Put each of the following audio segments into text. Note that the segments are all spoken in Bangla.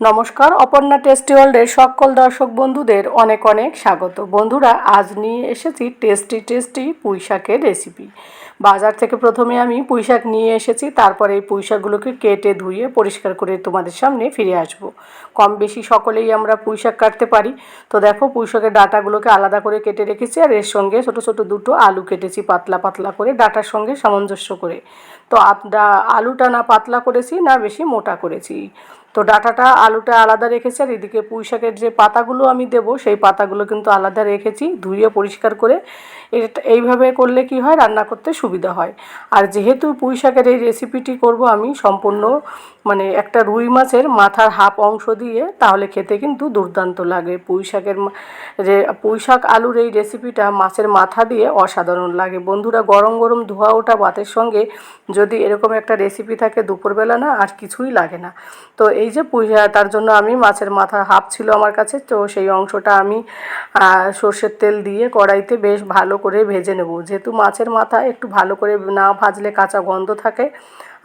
নমস্কার, অপর্ণা টেস্টি ওয়ার্ল্ডের সকল দর্শক বন্ধুদের অনেক অনেক স্বাগত। বন্ধুরা, আজ নিয়ে এসেছি টেস্টি টেস্টি পুঁই শাকের রেসিপি। বাজার থেকে প্রথমে আমি পুঁই শাক নিয়ে এসেছি, তারপরে এই পুঁই শাকগুলোকে কেটে ধুয়ে পরিষ্কার করে তোমাদের সামনে ফিরে আসব। কম বেশি সকলেই আমরা পুঁই শাক কাটতে পারি। তো দেখো, পুঁই শাকের ডাঁটাগুলোকে আলাদা করে কেটে রেখেছি, আর এর সঙ্গে ছোটো ছোটো দুটো আলু কেটেছি পাতলা পাতলা করে ডাঁটার সঙ্গে সামঞ্জস্য করে। তো আলুটা না পাতলা করেছি না বেশি মোটা করেছি। তো ডাঁটাটা আলুটা আলাদা রেখেছি, আর এদিকে পুঁই শাকের যে পাতাগুলো আমি দেবো সেই পাতাগুলো কিন্তু আলাদা রেখেছি ধুয়ে পরিষ্কার করে। এইভাবে করলে কি হয়, রান্না করতে সুবিধা হয়। আর যেহেতু পুঁই শাকের এই রেসিপিটি করব আমি সম্পূর্ণ একটা রুই মাছের মাথার হাফ অংশ দিয়ে, তাহলে খেতে কিন্তু দুর্দান্ত লাগে। পুঁই শাক আলুর এই রেসিপিটা মাছের মাথা দিয়ে অসাধারণ লাগে। বন্ধুরা, গরম গরম ধোয়া ওঠা ভাতের সঙ্গে যদি এরকম একটা রেসিপি থাকে, দুপুরবেলা না আর কিছুই লাগে না। তো এই যে তার জন্য আমি মাছের মাথা হাফ ছিল আমার কাছে, তো সেই অংশটা আমি সর্ষের তেল দিয়ে কড়াইতে বেশ ভালো করে ভেজে নেব। যেহেতু মাছের মাথা একটু ভালো করে না ভাজলে কাঁচা গন্ধ থাকে,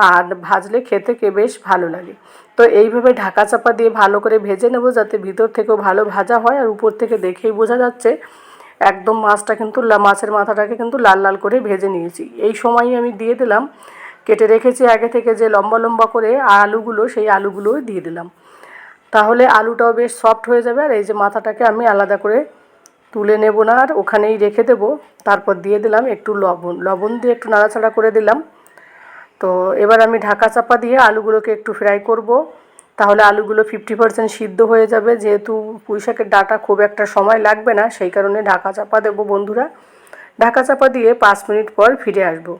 আর ভাজলে খেতে বেশ ভালো লাগে। তো এইভাবে ঢাকা চাপা দিয়ে ভালো করে ভেজে নেব, যাতে ভিতর থেকেও ভালো ভাজা হয়। আর উপর থেকে দেখেই বোঝা যাচ্ছে একদম মাছটা কিন্তু মাছের মাথাটাকে কিন্তু লাল লাল করে ভেজে নিয়েছি। এই সময়ই আমি দিয়ে দিলাম কেটে রেখেছি আগে থেকে যে লম্বা লম্বা করে আলুগুলো, সেই আলুগুলোও দিয়ে দিলাম। তাহলে আলুটাও বেশ সফট হয়ে যাবে। আর এই যে মাথাটাকে আমি আলাদা করে তুলে নেব না, আর ওখানেই রেখে দেবো। তারপর দিয়ে দিলাম একটু লবণ দিয়ে একটু নাড়াচাড়া করে দিলাম। তো এবার আমি ঢাকা চাপা দিয়ে আলুগুলোকে একটু ফ্রাই করব। তাহলে আলুগুলো 50% সিদ্ধ হয়ে যাবে। যেহেতু পুঁই শাকের ডাঁটা খুব একটা সময় লাগবে না, সেই কারণে ঢাকা চাপা দেবো। বন্ধুরা, ঢাকা চাপা দিয়ে 5 মিনিট পর ফিরে আসবো।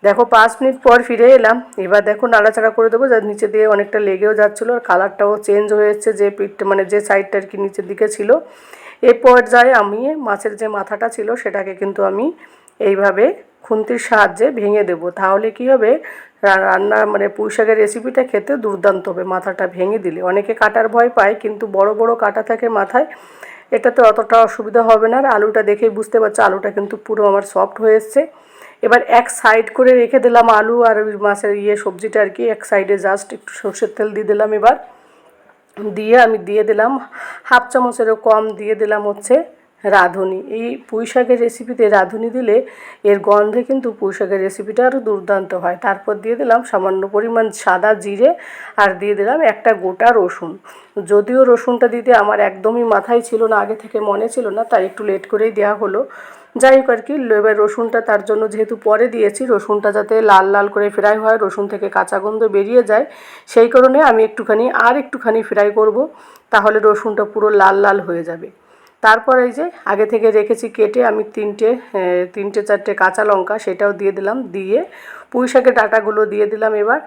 দেখো, 5 মিনিট পর ফিরে এলাম। এবার দেখো, নাড়াচাড়া করে দেবো, যার নিচে দিয়ে অনেকটা লেগেও যাচ্ছিলো, আর কালারটাও চেঞ্জ হয়েছে, যে পিঠটা যে সাইডটা আর কি নিচের দিকে ছিল। এই পর্যায়ে আমি মাছের যে মাথাটা ছিল সেটাকে কিন্তু আমি এইভাবে খুন্তির সাহায্যে ভেঙে দেব। তাহলে কি হবে, রান্না পুঁই শাকের রেসিপিটা খেতে দুর্দান্ত হবে মাথাটা ভেঙে দিলে। অনেকে কাটার ভয় পায়, কিন্তু বড় বড় কাটা থাকে মাথায়, এটাতে অতটা অসুবিধা হবে না। আর আলুটা দেখেই বুঝতে পারছো আলুটা কিন্তু পুরো আমার সফট হয়ে এসছে। এবার এক সাইড করে রেখে দিলাম আলু আর মাছের সবজিটা আর কি। এক সাইডে জাস্ট একটু সর্ষের তেল দিয়ে দিলাম। এবার দিয়ে আমি দিয়ে দিলাম হাফ চামচেরও কম দিয়ে দিলাম রাঁধুনি। এই পুঁই শাকের রেসিপিতে রাঁধুনি দিলে এর গন্ধে কিন্তু পুঁই শাকের রেসিপিটা আরও দুর্দান্ত হয়। তারপর দিয়ে দিলাম সামান্য পরিমাণ সাদা জিরে, আর দিয়ে দিলাম একটা গোটা রসুন। যদিও রসুনটা দিতে আমার একদমই মাথায় ছিল না, আগে থেকে মনে ছিল না, তাই একটু লেট করেই দেওয়া হলো। যাই হোক আর কি, এবার রসুনটা তার জন্য যেহেতু পরে দিয়েছি, রসুনটা যাতে লাল লাল করে ফ্রাই হয়, রসুন থেকে কাঁচা গন্ধ বেরিয়ে যায়, সেই কারণে আমি একটুখানি ফ্রাই করব। তাহলে রসুনটা পুরো লাল লাল হয়ে যাবে। তারপর এই যে আগে থেকে রেখেছি কেটে আমি তিনটে চারটে কাঁচা লঙ্কা, সেটাও দিয়ে দিলাম। দিয়ে পুঁই শাকের ডাঁটাগুলো দিয়ে দিলাম। এবার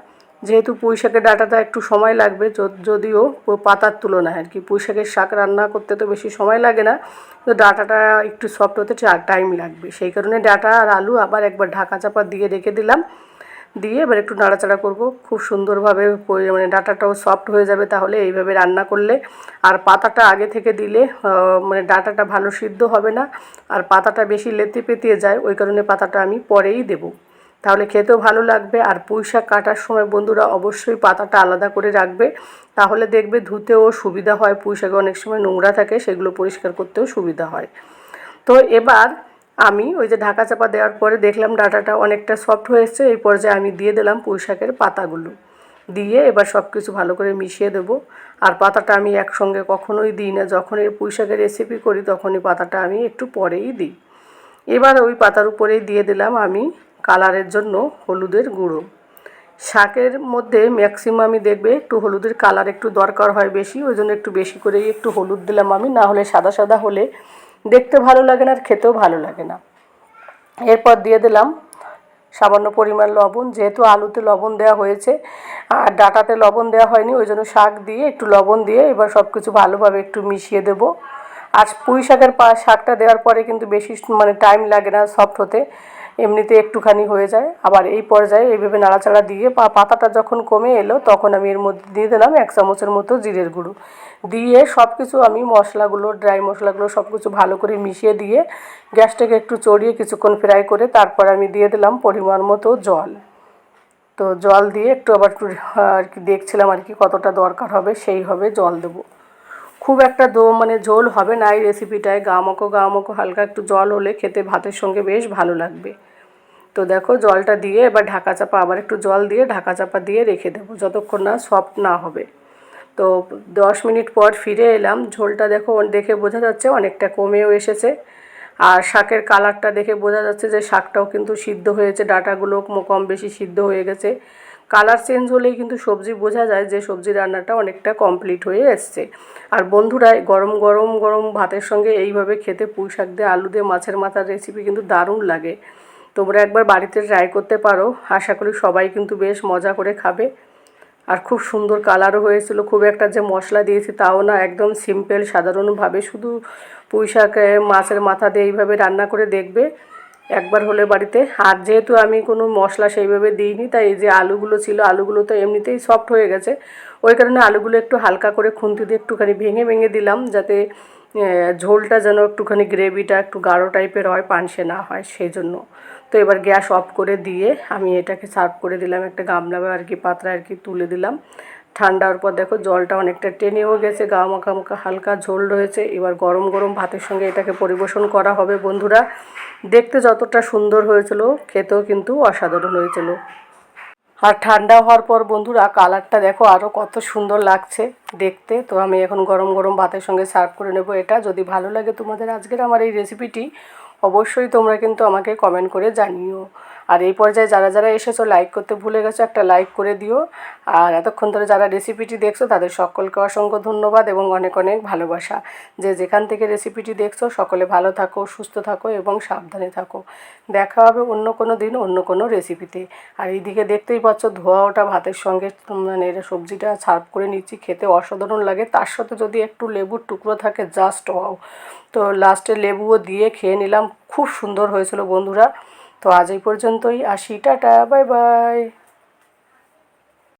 যেহেতু পুঁই শাকের ডাঁটাটা একটু সময় লাগবে, যদিও পাতার তুলনায় আর কি, পুঁই শাকের শাক রান্না করতে তো বেশি সময় লাগে না, তো ডাঁটাটা একটু সফট হতে টাইম লাগবে। সেই কারণে ডাঁটা আর আলু আবার একবার ঢাকা চাপা দিয়ে রেখে দিলাম। দিয়ে এবার একটু নাড়াচাড়া করব, খুব সুন্দরভাবে ডাঁটাটাও সফট হয়ে যাবে তাহলে এইভাবে রান্না করলে। আর পাতাটা আগে থেকে দিলে ডাঁটাটা ভালো সিদ্ধ হবে না, আর পাতাটা বেশি লেতে পেতিয়ে যায়, ওই কারণে পাতাটা আমি পরেই দেবো, তাহলে খেতেও ভালো লাগবে। আর পুঁই শাক কাটার সময় বন্ধুরা অবশ্যই পাতাটা আলাদা করে রাখবে, তাহলে দেখবে ধুতেও সুবিধা হয়। পুঁই শাকে অনেক সময় নোংরা থাকে, সেগুলো পরিষ্কার করতেও সুবিধা হয়। তো এবার আমি ওই যে ঢাকা চাপা দেওয়ার পরে দেখলাম ডাঁটাটা অনেকটা সফট হয়ে এসছে। এই পর্যায়ে আমি দিয়ে দিলাম পুঁই শাকের পাতাগুলো, দিয়ে এবার সব কিছু ভালো করে মিশিয়ে দেব। আর পাতাটা আমি একসঙ্গে কখনোই দিই না, যখন এই পুঁই শাকের রেসিপি করি তখনই পাতাটা আমি একটু পরেই দিই। এবার ওই পাতার উপরেই দিয়ে দিলাম আমি কালারের জন্য হলুদের গুঁড়ো। শাকের মধ্যে ম্যাক্সিমামই দেখবে একটু হলুদের কালার একটু দরকার হয় বেশি, ওই জন্য একটু বেশি করেই একটু হলুদ দিলাম আমি, না হলে সাদা সাদা হলে দেখতে ভালো লাগে না আর খেতেও ভালো লাগে না। এরপর দিয়ে দিলাম সামান্য পরিমাণ লবণ, যেহেতু আলুতে লবণ দেওয়া হয়েছে আর ডাঁটাতে লবণ দেওয়া হয়নি, ওই জন্য শাক দিয়ে একটু লবণ দিয়ে এবার সব কিছু ভালোভাবে একটু মিশিয়ে দেব। আর পুঁই শাকের শাকটা দেওয়ার পরে কিন্তু বেশি টাইম লাগে না সফট হতে, এমনিতে একটুখানি হয়ে যায়। আবার এই পর্যায়ে এইভাবে নাড়াচাড়া দিয়ে পাতাটা যখন কমে এলো, তখন আমি এর মধ্যে দিয়ে দিলাম 1 চামচের মতো জিরের গুঁড়ো। দিয়ে সব কিছু আমি মশলাগুলো, ড্রাই মশলাগুলো সব কিছু ভালো করে মিশিয়ে দিয়ে গ্যাসটাকে একটু চড়িয়ে কিছুক্ষণ ফ্রাই করে তারপর আমি দিয়ে দিলাম পরিমাণ মতো জল। তো জল দিয়ে একটু আবার একটু আর কি দেখছিলাম আর কি কতটা দরকার হবে সেইভাবে জল দেবো। খুব একটা মানে ঝোল হবে না এই রেসিপিটায়, গামাকো হালকা একটু জল হলে খেতে ভাতের সঙ্গে বেশ ভালো লাগবে। তো দেখো জলটা দিয়ে এবার ঢাকা চাপা, আবার একটু জল দিয়ে ঢাকা চাপা দিয়ে রেখে দেবো যতক্ষণ না সফট না হবে। তো 10 মিনিট পর ফিরে এলাম। ঝোলটা দেখো দেখে বোঝা যাচ্ছে অনেকটা কমেও এসেছে। আর শাকের কালারটা দেখে বোঝা যাচ্ছে যে শাকটাও কিন্তু সিদ্ধ হয়েছে, ডাঁটাগুলো কম বেশি সিদ্ধ হয়ে গেছে। কালার চেঞ্জ হলেই কিন্তু সবজি বোঝা যায় যে সবজি রান্নাটা অনেকটা কমপ্লিট হয়ে এসছে। আর বন্ধুরা গরম গরম গরম ভাতের সঙ্গে এইভাবে খেতে পুঁই শাক দিয়ে আলু দিয়ে মাছের মাথার রেসিপি কিন্তু দারুণ লাগে। তোমরা একবার বাড়িতে ট্রাই করতে পারো, আশা করি সবাই কিন্তু বেশ মজা করে খাবে। আর খুব সুন্দর কালারও হয়েছিল, খুব একটা যে মশলা দিয়েছি তাও না, একদম সিম্পল সাধারণভাবে শুধু পুঁই শাক মাছের মাথা দিয়ে এইভাবে রান্না করে দেখবে একবার হলে বাড়িতে। আর যেহেতু আমি কোনো মশলা সেইভাবে দিইনি, তাই এই যে আলুগুলো ছিল, আলুগুলো তো এমনিতেই সফট হয়ে গেছে, ওই কারণে আলুগুলো একটু হালকা করে খুন্তি দিয়ে একটুখানি ভেঙে ভেঙে দিলাম, যাতে ঝোলটা যেন একটুখানি গ্রেভিটা একটু গাঢ় টাইপের হয়, পানসে না হয় সেই জন্য। তো এবার গ্যাস অফ করে দিয়ে আমি এটাকে সার্ভ করে দিলাম একটা গামলা আর কি পাত্রে আর কি তুলে দিলাম। ঠান্ডা হওয়ার পর দেখো জলটা অনেকটা টেনেও গেছে, গা মাখা মাখা হালকা ঝোল রয়েছে। এবার গরম গরম ভাতের সঙ্গে এটাকে পরিবেশন করা হবে বন্ধুরা। দেখতে যতটা সুন্দর হয়েছিল খেতেও কিন্তু অসাধারণ হয়েছিল। আর ঠান্ডা হওয়ার পর বন্ধুরা কালারটা দেখো আরও কত সুন্দর লাগছে দেখতে। তো আমি এখন গরম গরম ভাতের সঙ্গে সার্ভ করে নেব এটা। যদি ভালো লাগে তোমাদের আজকের আমার এই রেসিপিটি, অবশ্যই তোমরা কিন্তু আমাকে কমেন্ট করে জানিও। আর এই পর্যায়ে যারা যারা এসেছো লাইক করতে ভুলে গেছো, একটা লাইক করে দিও। আর এতক্ষণ ধরে যারা রেসিপিটি দেখছো তাদের সকলকে অসংখ্য ধন্যবাদ এবং অনেক অনেক ভালোবাসা। যে যেখান থেকে রেসিপিটি দেখছো সকলে ভালো থাকো, সুস্থ থাকো এবং সাবধানে থাকো। দেখা হবে অন্য কোনো দিন অন্য কোনো রেসিপিতে। আর এইদিকে দেখতেই পাচ্ছ ধোয়া ওটা ভাতের সঙ্গে মানে এটা সবজিটা সার্ভ করে নিচ্ছি, খেতে অসাধারণ লাগে। তার সাথে যদি একটু লেবুর টুকরো থাকে জাস্ট ওয়াও। তো লাস্টে লেবুও দিয়ে খেয়ে নিলাম, খুব সুন্দর হয়েছিল বন্ধুরা। তো আজ এই পর্যন্তই, আসি, টাটা, বাই বাই।